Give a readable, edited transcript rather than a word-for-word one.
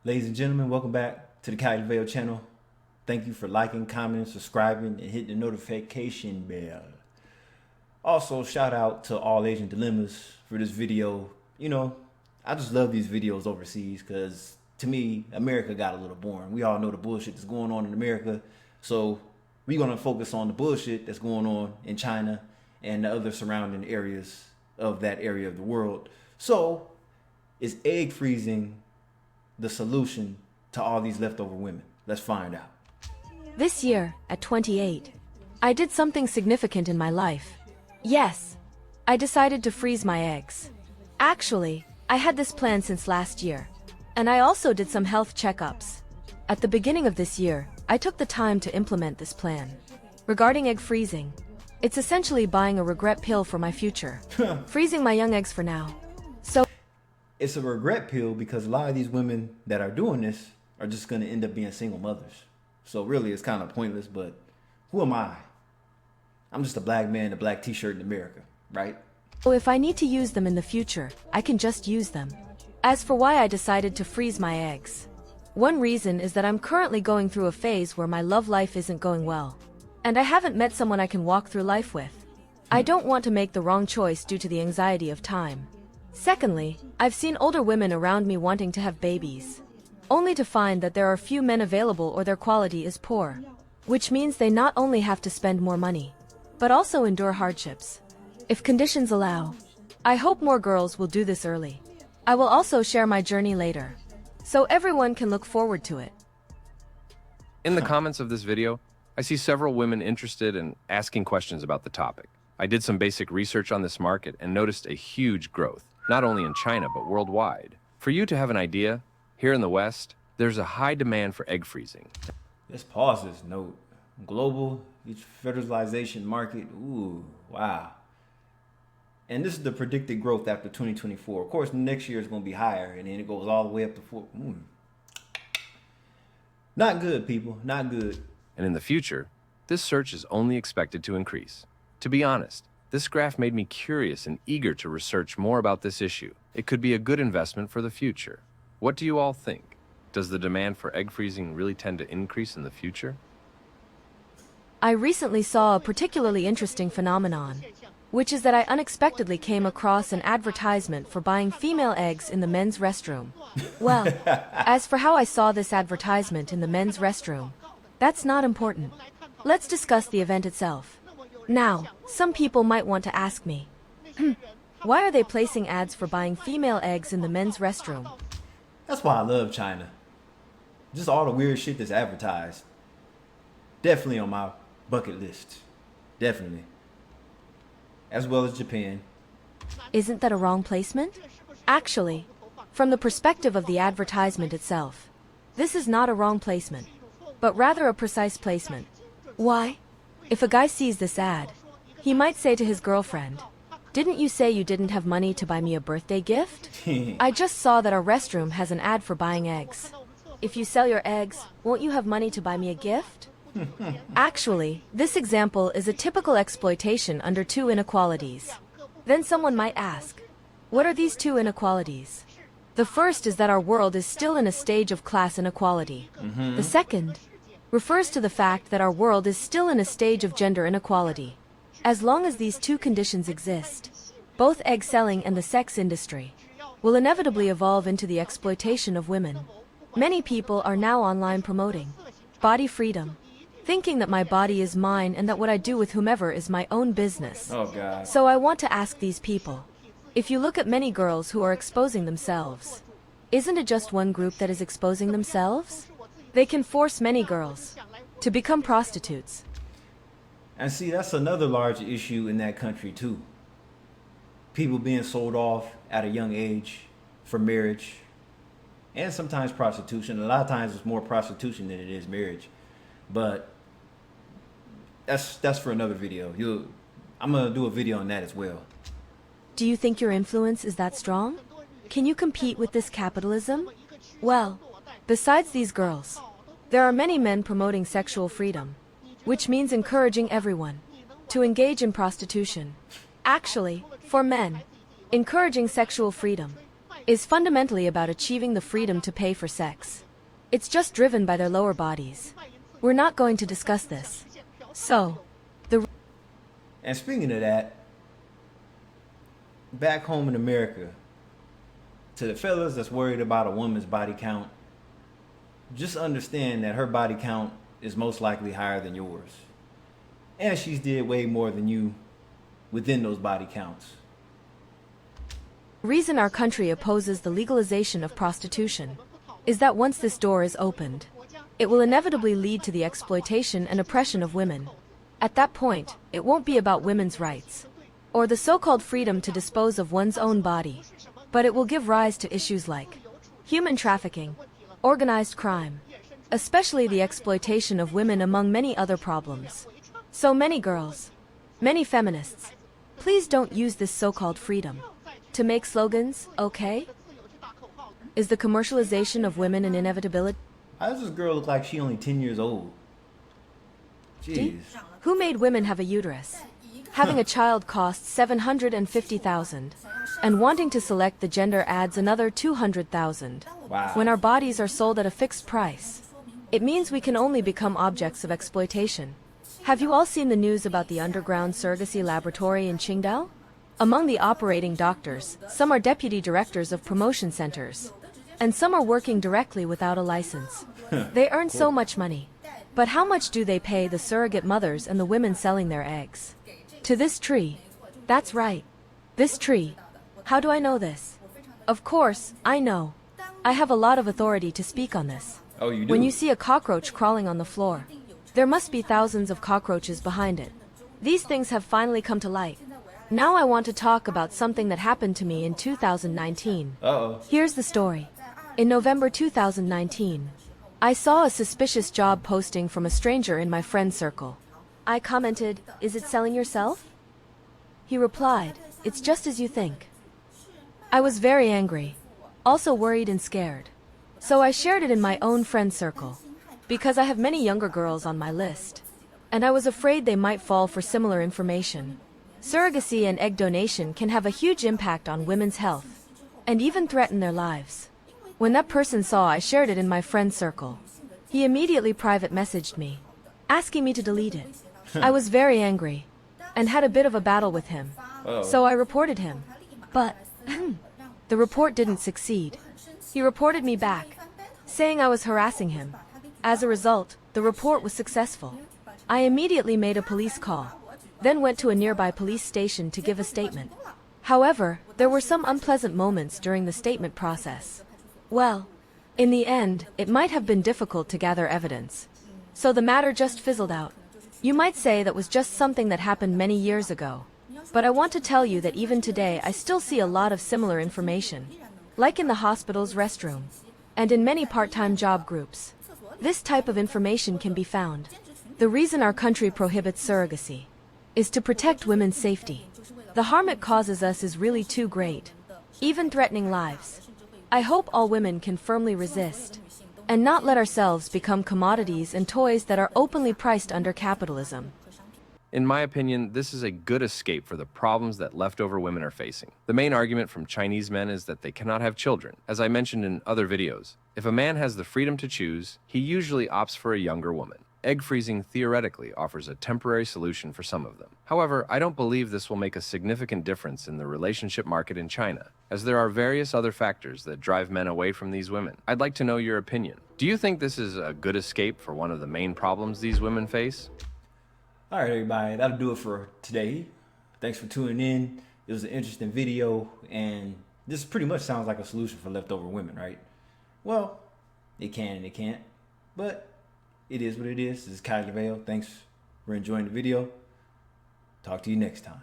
Ladies and gentlemen, welcome back to the Cali Vale channel. Thank you for liking, commenting, subscribing, and hitting the notification bell. Also, shout out to All Asian Dilemmas for this video. You know, I just love these videos overseas because to me, America got a little boring. We all know the bullshit that's going on in America. So we're going to focus on the bullshit that's going on in China and the other surrounding areas of that area of the world. So is egg freezing the solution to all these leftover women? Let's find out. This year, at 28, I did something significant in my life. Yes, I decided to freeze my eggs. Actually, I had this plan since last year. And I also did some health checkups. At the beginning of this year, I took the time to implement this plan. Regarding egg freezing, it's essentially buying a regret pill for my future. Freezing my young eggs for now. So it's a regret pill because a lot of these women that are doing this are just going to end up being single mothers. So really, it's kind of pointless, but who am I? I'm just a black man in a black t-shirt in America, right? if I need to use them in the future, I can just use them. As for why I decided to freeze my eggs, one reason is that I'm currently going through a phase where my love life isn't going well. And I haven't met someone I can walk through life with. I don't want to make the wrong choice due to the anxiety of time. Secondly, I've seen older women around me wanting to have babies, only to find that there are few men available or their quality is poor, which means they not only have to spend more money, but also endure hardships. If conditions allow, I hope more girls will do this early. I will also share my journey later, so everyone can look forward to it. In the comments of this video, I see several women interested in asking questions about the topic. I did some basic research on this market and noticed a huge growth, not only in China but worldwide. For you to have an idea, here in the West, there's a high demand for egg freezing. Let's pause this note. Global federalization market. Ooh, wow. And this is the predicted growth after 2024. Of course, next year is going to be higher, and then it goes all the way up to 4. Not good, people. Not good. And in the future, this search is only expected to increase. To be honest, this graph made me curious and eager to research more about this issue. It could be a good investment for the future. What do you all think? Does the demand for egg freezing really tend to increase in the future? I recently saw a particularly interesting phenomenon, which is that I unexpectedly came across an advertisement for buying female eggs in the men's restroom. Well, as for how I saw this advertisement in the men's restroom, that's not important. Let's discuss the event itself. Now, some people might want to ask me, why are they placing ads for buying female eggs in the men's restroom? That's why I love China. Just all the weird shit that's advertised. Definitely on my bucket list. Definitely. As well as Japan. Isn't that a wrong placement? Actually, from the perspective of the advertisement itself, this is not a wrong placement, but rather a precise placement. Why? If a guy sees this ad, he might say to his girlfriend, "Didn't you say you didn't have money to buy me a birthday gift? I just saw that our restroom has an ad for buying eggs. If you sell your eggs, won't you have money to buy me a gift?" Actually, this example is a typical exploitation under two inequalities. Then someone might ask, what are these two inequalities? The first is that our world is still in a stage of class inequality. The second refers to the fact that our world is still in a stage of gender inequality. As long as these two conditions exist, both egg selling and the sex industry will inevitably evolve into the exploitation of women. Many people are now online promoting body freedom, thinking that my body is mine and that what I do with whomever is my own business. Oh, God. So I want to ask these people, if you look at many girls who are exposing themselves, isn't it just one group that is exposing themselves? They can force many girls to become prostitutes. And see, that's another large issue in that country too. People being sold off at a young age for marriage and sometimes prostitution. A lot of times it's more prostitution than it is marriage. But that's for another video. I'm gonna do a video on that as well. Do you think your influence is that strong? Can you compete with this capitalism? Well, besides these girls, there are many men promoting sexual freedom, which means encouraging everyone to engage in prostitution. Actually, for men, encouraging sexual freedom is fundamentally about achieving the freedom to pay for sex. It's just driven by their lower bodies. We're not going to discuss this. So, And speaking of that, back home in America, to the fellas that's worried about a woman's body count, just understand that her body count is most likely higher than yours. And she's did way more than you within those body counts. reason our country opposes the legalization of prostitution is that once this door is opened, it will inevitably lead to the exploitation and oppression of women. At that point, it won't be about women's rights or the so-called freedom to dispose of one's own body, but it will give rise to issues like human trafficking, organized crime, especially the exploitation of women, among many other problems. So many girls, many feminists, please don't use this so-called freedom to make slogans, okay? Is the commercialization of women an inevitability? How does this girl look like she only 10 years old? Jeez. Who made women have a uterus? Having a child costs $750,000, and wanting to select the gender adds another $200,000. Wow. When our bodies are sold at a fixed price, it means we can only become objects of exploitation. Have you all seen the news about the underground surrogacy laboratory in Qingdao? Among the operating doctors, some are deputy directors of promotion centers, and some are working directly without a license. They earn so much money. But how much do they pay the surrogate mothers and the women selling their eggs? To this tree. That's right. This tree. How do I know this? Of course, I know. I have a lot of authority to speak on this. Oh, you do? When you see a cockroach crawling on the floor, there must be thousands of cockroaches behind it. These things have finally come to light. Now I want to talk about something that happened to me in 2019. Uh-oh. Here's the story. In November 2019, I saw a suspicious job posting from a stranger in my friend circle. I commented, "Is it selling yourself?" He replied, "It's just as you think." I was very angry, also worried and scared. So I shared it in my own friend circle, because I have many younger girls on my list, and I was afraid they might fall for similar information. Surrogacy and egg donation can have a huge impact on women's health, and even threaten their lives. When that person saw I shared it in my friend circle, he immediately private messaged me, asking me to delete it. I was very angry, and had a bit of a battle with him. So I reported him. But the report didn't succeed. He reported me back, saying I was harassing him. As a result, the report was successful. I immediately made a police call, then went to a nearby police station to give a statement. However, there were some unpleasant moments during the statement process. Well, in the end, it might have been difficult to gather evidence. So the matter just fizzled out. You might say that was just something that happened many years ago. But I want to tell you that even today I still see a lot of similar information, like in the hospital's restroom, and in many part-time job groups. This type of information can be found. The reason our country prohibits surrogacy is to protect women's safety. The harm it causes us is really too great, even threatening lives. I hope all women can firmly resist and not let ourselves become commodities and toys that are openly priced under capitalism. In my opinion, this is a good escape for the problems that leftover women are facing. The main argument from Chinese men is that they cannot have children. As I mentioned in other videos, if a man has the freedom to choose, he usually opts for a younger woman. Egg freezing theoretically offers a temporary solution for some of them. However, I don't believe this will make a significant difference in the relationship market in China, as there are various other factors that drive men away from these women. I'd like to know your opinion. Do you think this is a good escape for one of the main problems these women face? All right, everybody, that'll do it for today. Thanks for tuning in. It was an interesting video, and this pretty much sounds like a solution for leftover women, right? Well, it can and it can't, but it is what it is. This is Kylie Vale. Thanks for enjoying the video. Talk to you next time.